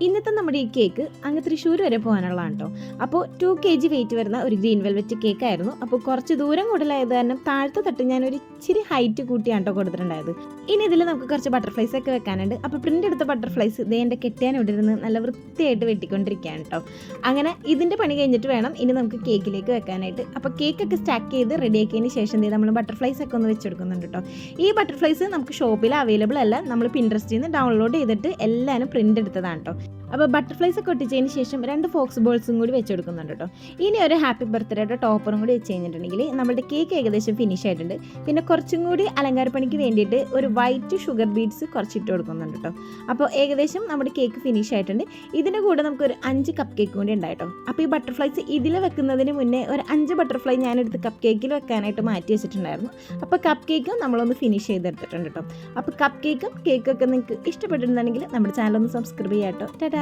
ഇന്നത്തെ നമ്മുടെ ഈ കേക്ക് അങ്ങ് തൃശ്ശൂർ വരെ പോകാനുള്ളതാണ് കേട്ടോ. അപ്പോൾ 2 kg വെയിറ്റ് വരുന്ന ഒരു ഗ്രീൻ വെൽവെറ്റ് കേക്ക് ആയിരുന്നു. അപ്പോൾ കുറച്ച് ദൂരം കൂടുതലായത് കാരണം താഴത്തെ തട്ട് ഞാൻ ഒരു ഇച്ചിരി ഹൈറ്റ് കൂട്ടിയാണ് കേട്ടോ കൊടുത്തിട്ടുണ്ടായത്. ഇനി ഇതിൽ നമുക്ക് കുറച്ച് ബട്ടർഫ്ലൈസ് ഒക്കെ വെക്കാനുണ്ട്. അപ്പോൾ പ്രിൻ്റ് എടുത്ത ബട്ടർഫ്ലൈസ് ഇതേ എൻ്റെ കെട്ടിയാൻ ഇവിടെ ഇരുന്ന് നല്ല വൃത്തിയായിട്ട് വെട്ടിക്കൊണ്ടിരിക്കുകയാണ് കേട്ടോ. അങ്ങനെ ഇതിൻ്റെ പണി കഴിഞ്ഞിട്ട് വേണം ഇനി നമുക്ക് കേക്കിലേക്ക് വെക്കാനായിട്ട്. അപ്പോൾ കേക്കൊക്കെ സ്റ്റാക്ക് ചെയ്ത് റെഡിയാക്കിയതിന് ശേഷം നമ്മൾ ബട്ടർഫ്ലൈസ് ഒക്കെ ഒന്ന് വെച്ചെടുക്കുന്നുണ്ട് കേട്ടോ. ഈ ബട്ടർഫ്ലൈസ് നമുക്ക് ഷോപ്പിൽ അവൈലബിൾ അല്ല, നമ്മൾ പിൻട്രസ്റ്റിൽ നിന്ന് ഡൗൺലോഡ് ചെയ്തിട്ട് എല്ലാവരും പ്രിൻ്റ് എടുത്തതാണ് കേട്ടോ. അപ്പോൾ ബട്ടർഫ്ലൈസ് ഒക്കെ ഒട്ടിച്ചതിന് ശേഷം 2 ഫോക്സ് ബോൾസും കൂടി വെച്ചെടുക്കുന്നുണ്ട് കേട്ടോ. ഇനി ഒരു ഹാപ്പി ബർത്ത്ഡേയുടെ ടോപ്പറും കൂടി വെച്ച് കഴിഞ്ഞിട്ടുണ്ടെങ്കിൽ നമ്മുടെ കേക്ക് ഏകദേശം ഫിനിഷ് ആയിട്ടുണ്ട്. പിന്നെ കുറച്ചും കൂടി അലങ്കാരപ്പണിക്ക് വേണ്ടിയിട്ട് ഒരു വൈറ്റ് ഷുഗർ ബീഡ്സ് കുറച്ചിട്ട് കൊടുക്കുന്നുണ്ട് കേട്ടോ. അപ്പോൾ ഏകദേശം നമ്മുടെ കേക്ക് ഫിനിഷ് ആയിട്ടുണ്ട്. ഇതിൻ്റെ കൂടെ നമുക്കൊരു 5 കപ്പ് കേക്ക് കൂടി ഉണ്ടായിട്ടോ. അപ്പോൾ ഈ ബട്ടർഫ്ലൈസ് ഇതിൽ വെക്കുന്നതിന് മുന്നേ ഒരു 5 ബട്ടർഫ്ലൈ ഞാനെടുത്ത് കപ്പ് കേക്കിൽ വെക്കാനായിട്ട് മാറ്റി വെച്ചിട്ടുണ്ടായിരുന്നു. അപ്പോൾ കപ്പ് കേക്കും നമ്മളൊന്ന് ഫിനിഷ് ചെയ്തെടുത്തിട്ടുണ്ട് കേട്ടോ. അപ്പോൾ കപ്പ് കേക്കും കേക്കൊക്കെ നിങ്ങൾക്ക് ഇഷ്ടപ്പെട്ടിട്ടുണ്ടെങ്കിൽ നമ്മുടെ ചാനൽ ഒന്ന് സബ്സ്ക്രൈബ് ചെയ്യാം കേട്ടോ. ടാറ്റാ.